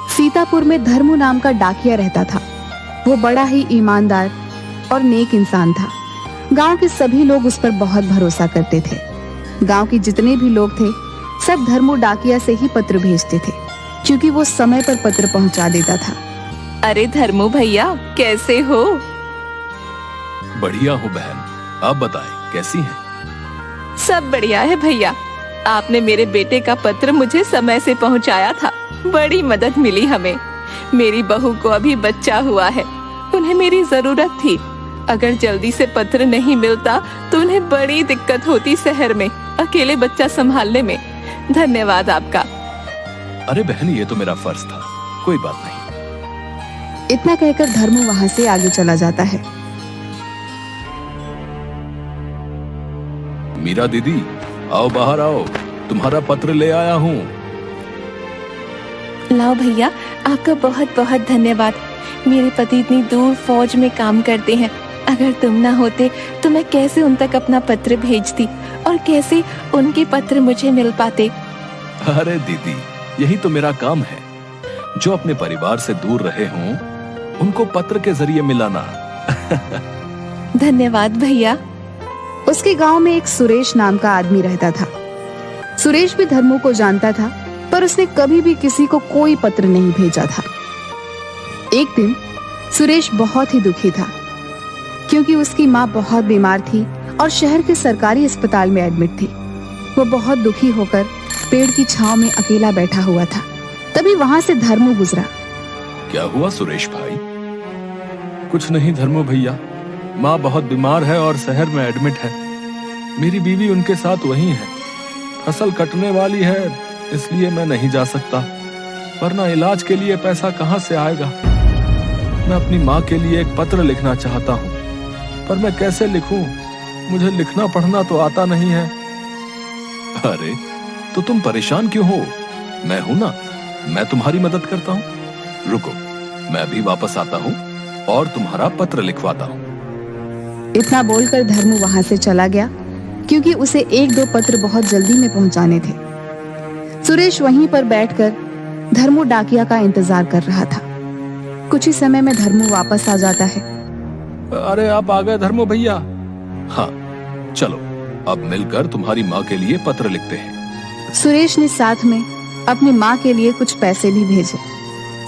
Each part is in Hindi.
सीतापुर में धर्मू नाम का डाकिया रहता था। वो बड़ा ही ईमानदार और नेक इंसान था। गांव के सभी लोग उस पर बहुत भरोसा करते थे। गांव के जितने भी लोग थे सब धर्मू डाकिया से ही पत्र भेजते थे, क्योंकि वो समय पर पत्र पहुंचा देता था। अरे धर्मू भैया, कैसे हो? बढ़िया हूँ बहन, आप बताएं कैसी हैं? सब बढ़िया है भैया। आपने मेरे बेटे का पत्र मुझे समय से पहुंचाया था, बड़ी मदद मिली हमें। मेरी बहू को अभी बच्चा हुआ है, उन्हें मेरी जरूरत थी। अगर जल्दी से पत्र नहीं मिलता तो उन्हें बड़ी दिक्कत होती शहर में अकेले बच्चा संभालने में। धन्यवाद आपका। अरे बहन, ये तो मेरा फर्ज था, कोई बात नहीं। इतना कहकर धर्मू वहां से आगे चला जाता है। मीरा दीदी, आओ बाहर आओ, तुम्हारा पत्र ले आया हूँ। लाओ भैया, आपका बहुत बहुत धन्यवाद। मेरे पति इतनी दूर फौज में काम करते हैं, अगर तुम ना होते तो मैं कैसे उन तक अपना पत्र भेजती और कैसे उनके पत्र मुझे मिल पाते। अरे दीदी, यही तो मेरा काम है। जो अपने परिवार से दूर रहे हों उनको पत्र के जरिए मिलाना। धन्यवाद भैया। उसके गांव में एक सुरेश नाम का आदमी रहता था। सुरेश भी धर्मू को जानता था, पर उसने कभी भी किसी को कोई पत्र नहीं भेजा था। एक दिन सुरेश बहुत ही दुखी था, क्योंकि उसकी माँ बहुत बीमार थी और शहर के सरकारी अस्पताल में एडमिट थी। वो बहुत दुखी होकर पेड़ की छांव में अकेला बैठा हुआ था। तभी वहां से धर्मू गुजरा। क्या हुआ सुरेश भाई? कुछ नहीं धर्मू भैया, माँ बहुत बीमार है और शहर में एडमिट है। मेरी बीवी उनके साथ वहीं है। फसल कटने वाली है, इसलिए मैं नहीं जा सकता, वरना इलाज के लिए पैसा कहाँ से आएगा। मैं अपनी माँ के लिए एक पत्र लिखना चाहता हूँ, पर मैं कैसे लिखूं? मुझे लिखना पढ़ना तो आता नहीं है। अरे तो तुम परेशान क्यों हो? मैं हूं ना, मैं तुम्हारी मदद करता हूँ। रुको, मैं अभी वापस आता हूँ और तुम्हारा पत्र लिखवाता हूँ। इतना बोलकर धर्मू वहां से चला गया, क्योंकि उसे एक दो पत्र बहुत जल्दी में पहुंचाने थे। सुरेश वहीं पर बैठकर धर्मू डाकिया का इंतजार कर रहा था। कुछ ही समय में धर्मू वापस आ जाता है। अरे आप आ गए धर्मू भैया? हाँ, चलो अब मिलकर तुम्हारी माँ के लिए पत्र लिखते हैं। सुरेश ने साथ में अपनी माँ के लिए कुछ पैसे भी भेजे।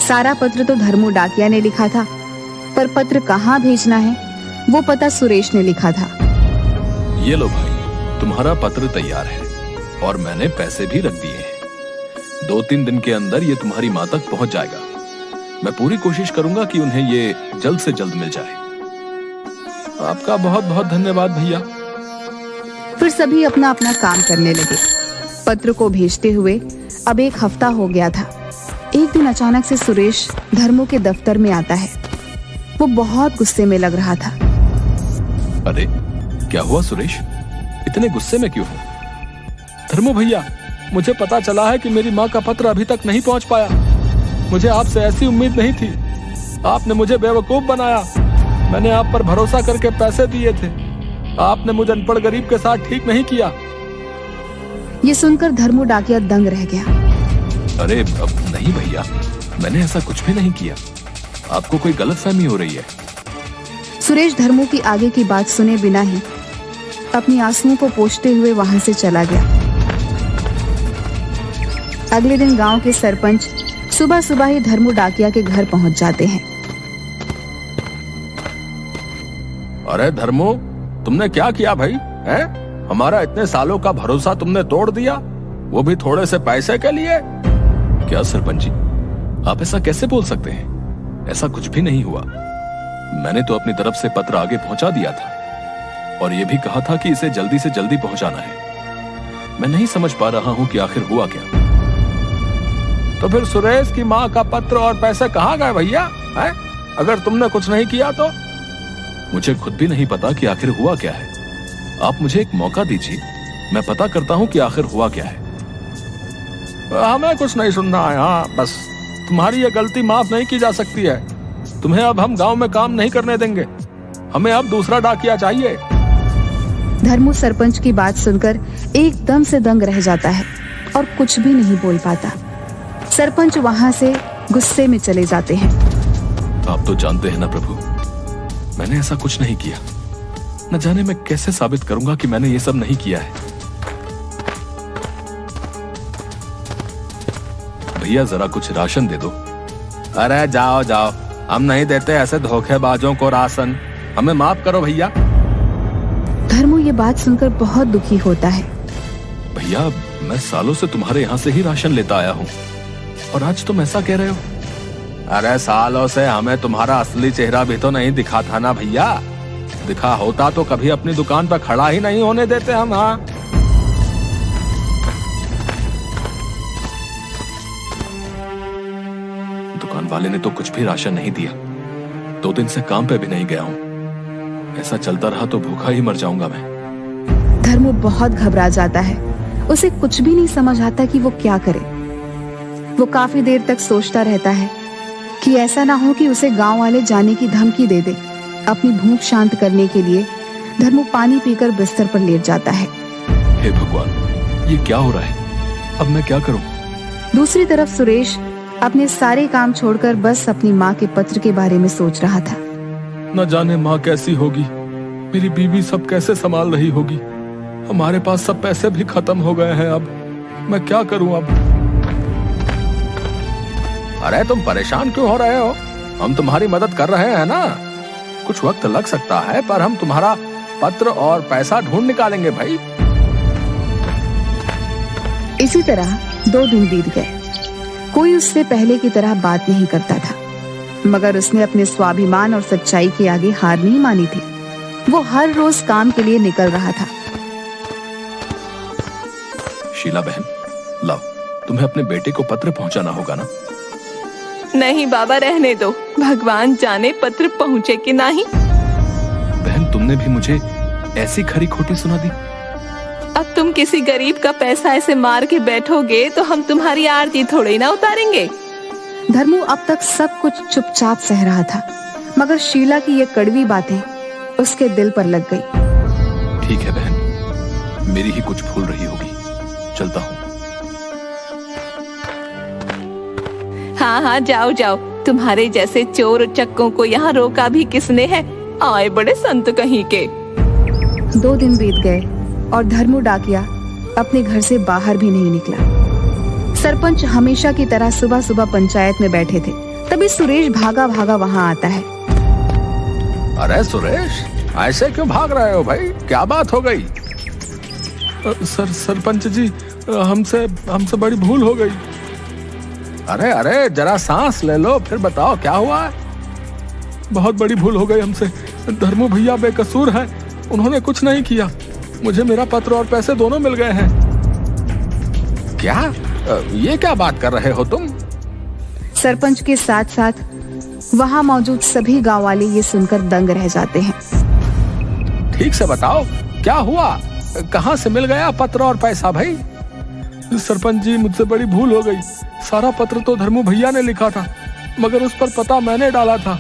सारा पत्र तो धर्मू डाकिया ने लिखा था, पर पत्र कहाँ भेजना है वो पता सुरेश ने लिखा था। ये लो भाई, तुम्हारा पत्र तैयार है और मैंने पैसे भी रख दिए हैं। 2-3 दिन के अंदर ये तुम्हारी माँ तक पहुंच जाएगा। मैं पूरी कोशिश करूंगा कि उन्हें ये जल्द से जल्द मिल जाए। आपका बहुत बहुत धन्यवाद भैया। फिर सभी अपना अपना काम करने लगे। पत्र को भेजते हुए अब 1 हफ्ता हो गया था। एक दिन अचानक से सुरेश धर्मू के दफ्तर में आता है। वो बहुत गुस्से में लग रहा था। अरे क्या हुआ सुरेश, इतने गुस्से में क्यों हो? धर्मू भैया, मुझे पता चला है कि मेरी माँ का पत्र अभी तक नहीं पहुँच पाया। मुझे आपसे ऐसी उम्मीद नहीं थी। आपने मुझे बेवकूफ बनाया। मैंने आप पर भरोसा करके पैसे दिए थे। आपने मुझे अनपढ़ गरीब के साथ ठीक नहीं किया। ये सुनकर धर्मू डाकिया दंग रह गया। अरे अब नहीं भैया, मैंने ऐसा कुछ भी नहीं किया। आपको कोई गलतफहमी हो रही है। सुरेश धर्मू की आगे की बात सुने बिना ही अपनी आंसुओं को पोंछते हुए वहां से चला गया। अगले दिन गांव के सरपंच सुबह सुबह ही धर्मू डाकिया के घर पहुंच जाते हैं। अरे धर्मू, तुमने क्या किया भाई? हैं? हमारा इतने सालों का भरोसा तुमने तोड़ दिया, वो भी थोड़े से पैसे के लिए। क्या सरपंच जी, आप ऐसा कैसे बोल सकते हैं? ऐसा कुछ भी नहीं हुआ। मैंने तो अपनी तरफ से पत्र आगे पहुंचा दिया था और ये भी कहा था कि इसे जल्दी से जल्दी पहुंचाना है। मैं नहीं समझ पा रहा हूं कि आखिर हुआ क्या। तो फिर सुरेश की माँ का पत्र और पैसे कहाँ गए भैया? हैं? अगर तुमने कुछ नहीं किया तो? मुझे खुद भी नहीं पता कि आखिर हुआ क्या है। आप मुझे एक मौका दीजिए, मैं पता करता हूं कि आखिर हुआ क्या है। हमें कुछ नहीं सुनना है। हाँ बस, तुम्हारी ये गलती माफ नहीं की जा सकती है। तुम्हें अब हम गांव में काम नहीं करने देंगे। हमें अब दूसरा डाकिया चाहिए। धर्मू सरपंच की बात सुनकर एकदम से दंग रह जाता है और कुछ भी नहीं बोल पाता। सरपंच वहां से गुस्से में चले जाते हैं। आप तो जानते हैं ना प्रभु, मैंने ऐसा कुछ नहीं किया। न जाने मैं कैसे साबित करूंगा कि मैंने ये सब नहीं किया है। भैया जरा कुछ राशन दे दो। अरे जाओ जाओ, हम नहीं देते ऐसे धोखेबाजों को राशन, हमें माफ करो भैया। धर्मू ये बात सुनकर बहुत दुखी होता है। भैया मैं सालों से तुम्हारे यहाँ से ही राशन लेता आया हूँ और आज तुम ऐसा कह रहे हो। अरे सालों से हमें तुम्हारा असली चेहरा भी तो नहीं दिखा था ना भैया। दिखा होता तो कभी अपनी दुकान पर खड़ा ही नहीं होने देते हम। हाँ दुकान वाले ने तो कुछ भी राशन नहीं दिया। 2 दिन से काम पे भी नहीं गया हूँ। ऐसा चलता रहा तो भूखा ही मर जाऊंगा मैं। धर्मू बहुत घबरा जाता है। उसे कुछ भी नहीं समझ आता कि वो क्या करे। वो काफी देर तक सोचता रहता है कि ऐसा ना हो कि उसे गांव वाले जाने की धमकी दे दे। अपनी भूख शांत करने के लिए धर्मू पानी पीकर बिस्तर पर लेट जाता है। हे भगवान, ये क्या हो रहा है? अब मैं क्या करूं? दूसरी तरफ सुरेश अपने सारे काम छोड़कर बस अपनी माँ के पत्र के बारे में सोच रहा था। न जाने माँ कैसी होगी, मेरी बीवी सब कैसे संभाल रही होगी। हमारे पास सब पैसे भी खत्म हो गए हैं। अब मैं क्या करूं? अब अरे तुम परेशान क्यों हो रहे हो? हम तुम्हारी मदद कर रहे हैं ना। कुछ वक्त लग सकता है पर हम तुम्हारा पत्र और पैसा ढूंढ निकालेंगे भाई। इसी तरह 2 दिन बीत गए। कोई उससे पहले की तरह बात नहीं करता था, मगर उसने अपने स्वाभिमान और सच्चाई के आगे हार नहीं मानी थी। वो हर रोज काम के लिए निकल रहा था। शीला बहन, लाओ, तुम्हें अपने बेटे को पत्र पहुंचाना होगा ना। नहीं बाबा, रहने दो। भगवान जाने पत्र पहुँचे कि नहीं। बहन तुमने भी मुझे ऐसी खरी खोटी सुना दी। अब तुम किसी गरीब का पैसा ऐसे मार के बैठोगे तो हम तुम्हारी आरती थोड़ी ना उतारेंगे। धर्मू अब तक सब कुछ चुपचाप सह रहा था, मगर शीला की ये कड़वी बातें उसके दिल पर लग गई। ठीक है बहन, मेरी ही कुछ भूल रही होगी। चलता हूँ। हाँ हाँ, जाओ जाओ। तुम्हारे जैसे चोर उचक्कों को यहाँ रोका भी किसने है? आए बड़े संत कहीं के। 2 दिन बीत गए और धर्मू डाकिया अपने घर से बाहर भी नहीं निकला। सरपंच हमेशा की तरह सुबह सुबह पंचायत में बैठे थे। तभी सुरेश भागा भागा वहाँ आता है। अरे सुरेश, ऐसे क्यों भाग रहे हो भाई? क्या बात हो गई? सरपंच जी, हमसे बड़ी भूल हो गई। अरे अरे जरा सांस ले लो, फिर बताओ क्या हुआ? बहुत बड़ी भूल हो गई हमसे। धर्मू भैया बेकसूर हैं, उन्होंने कुछ नहीं किया। मुझे मेरा पत्र और पैसे दोनों मिल गए हैं। क्या? ये क्या बात कर रहे हो तुम? सरपंच के साथ साथ वहाँ मौजूद सभी गांव वाले ये सुनकर दंग रह जाते हैं। ठीक से बताओ क्या हुआ? कहाँ से मिल गया पत्र और पैसा भाई? सरपंच जी, मुझसे बड़ी भूल हो गई। सारा पत्र तो धर्मू भैया ने लिखा था, मगर उस पर पता मैंने डाला था।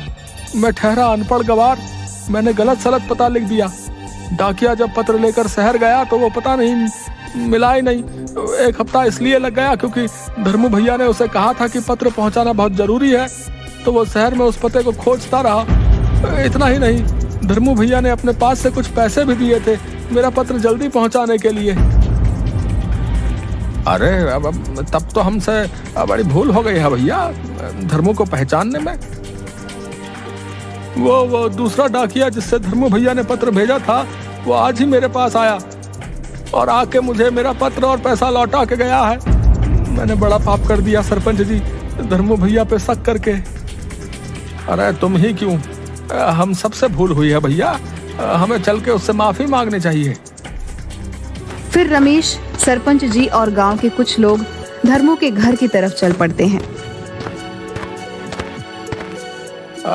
मैं ठहरा अनपढ़ गवार, मैंने गलत सलत पता लिख दिया। डाकिया जब पत्र लेकर शहर गया तो वो पता नहीं मिला ही नहीं। 1 हफ्ता इसलिए लग गया क्योंकि धर्मू भैया ने उसे कहा था कि पत्र पहुंचाना बहुत जरूरी है, तो वो शहर में उस पते को खोजता रहा। इतना ही नहीं, धर्मू भैया ने अपने पास से कुछ पैसे भी दिए थे मेरा पत्र जल्दी पहुंचाने के लिए। अरे अब तब तो हमसे बड़ी भूल हो गई है भैया धर्मू को पहचानने में। वो दूसरा डाकिया जिससे धर्मू भैया ने पत्र भेजा था, वो आज ही मेरे पास आया और आके मुझे मेरा पत्र और पैसा लौटा के गया है। मैंने बड़ा पाप कर दिया सरपंच जी, धर्मू भैया पे शक करके। अरे तुम ही क्यों, हम सबसे भूल हुई है भैया। हमें चल के उससे माफी मांगनी चाहिए। फिर रमेश, सरपंच जी और गांव के कुछ लोग धर्मू के घर की तरफ चल पड़ते हैं।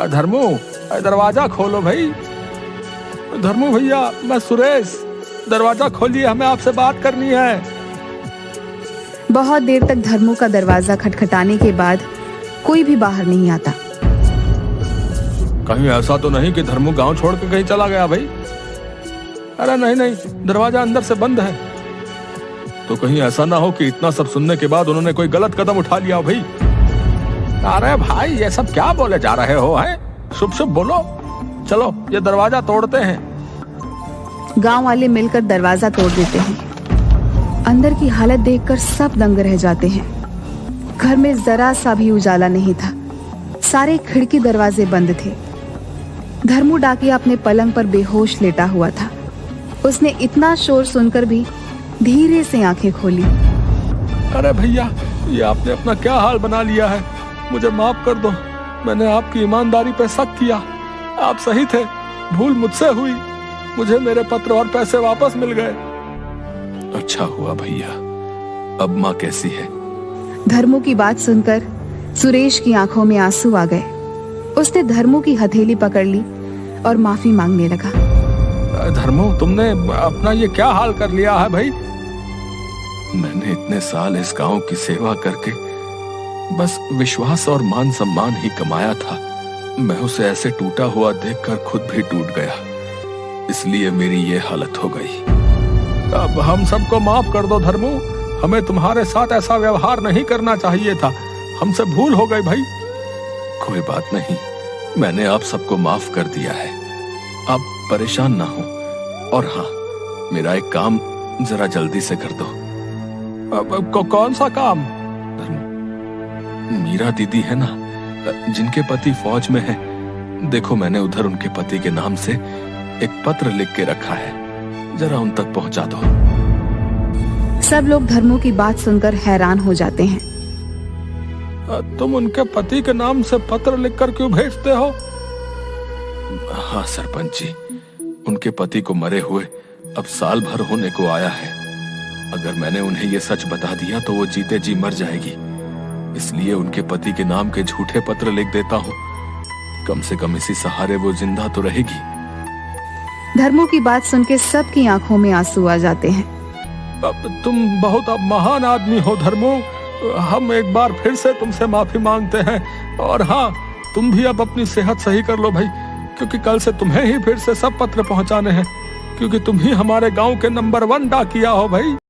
धर्मू, दरवाजा खोलो भाई। धर्मू भैया, मैं सुरेश, दरवाजा खोलिए, हमें आपसे बात करनी है। बहुत देर तक धर्मू का दरवाजा खटखटाने के बाद कोई भी बाहर नहीं आता। कहीं ऐसा तो नहीं कि धर्मू गांव छोड़ के कहीं चला गया भाई? अरे नहीं नहीं, दरवाजा अंदर से बंद है। तो कहीं ऐसा ना हो कि इतना सब सुनने के बाद उन्होंने कोई गलत कदम उठा लिया हो भाई। अरे भाई, ये सब क्या बोले जा रहे हो? हैं शुभ शुभ बोलो। चलो ये दरवाजा तोड़ते हैं। गांव वाले मिलकर दरवाजा तोड़ देते हैं। अंदर की हालत देखकर सब दंग रह जाते हैं। घर में जरा सा भी उजाला नहीं था। सारे खिड़की दरवाजे बंद थे। धर्मू डाकिया अपने पलंग पर बेहोश लेटा हुआ था। उसने इतना शोर सुनकर भी धीरे से आंखें खोली। अरे भैया, ये आपने अपना क्या हाल बना लिया है? मुझे माफ कर दो। मैंने आपकी ईमानदारी पे शक किया। आप सही थे, भूल मुझसे हुई। मुझे मेरे पत्र और पैसे वापस मिल गए। अच्छा हुआ भैया। अब माँ कैसी है? धर्मू की बात सुनकर सुरेश की आंखों में आंसू आ गए। उसने धर्मू की हथेली पकड़ ली और माफी मांगने लगा। धर्मू, तुमने अपना ये क्या हाल कर लिया है भाई? मैंने इतने साल इस गांव की सेवा करके बस विश्वास और मान सम्मान ही कमाया था। मैं उसे ऐसे टूटा हुआ देखकर खुद भी टूट गया, इसलिए मेरी ये हालत हो गई। अब हम सबको माफ कर दो धर्मू। हमें तुम्हारे साथ ऐसा व्यवहार नहीं करना चाहिए था। हमसे भूल हो गई भाई। कोई बात नहीं, मैंने आप सबको माफ कर दिया है। आप परेशान ना हो। और हाँ, मेरा एक काम जरा जल्दी से कर दो। अब कौन सा काम? मीरा दीदी है ना, जिनके पति फौज में है। देखो, मैंने उधर उनके पति के नाम से एक पत्र लिख के रखा है, जरा उन तक पहुंचा दो। सब लोग धर्मू की बात सुनकर हैरान हो जाते हैं। तुम उनके पति के नाम से पत्र लिखकर क्यों भेजते हो? हाँ सरपंच जी, उनके पति को मरे हुए अब साल भर होने को आया है। अगर मैंने उन्हें ये सच बता दिया तो वो जीते जी मर जाएगी, इसलिए उनके पति के नाम के झूठे पत्र लिख देता हूँ। कम से कम इसी सहारे वो जिंदा तो रहेगी। धर्मू की बात सुनकर सबकी आंखों में आंसू आ जाते हैं। अब तुम बहुत अब महान आदमी हो धर्मू। हम एक बार फिर से तुमसे माफी मांगते हैं। और हाँ, तुम भी अब अपनी सेहत सही कर लो भाई, क्योंकि कल से तुम्हें ही फिर से सब पत्र पहुंचाने हैं, क्योंकि तुम ही हमारे गांव के नंबर 1 डाकिया हो भाई।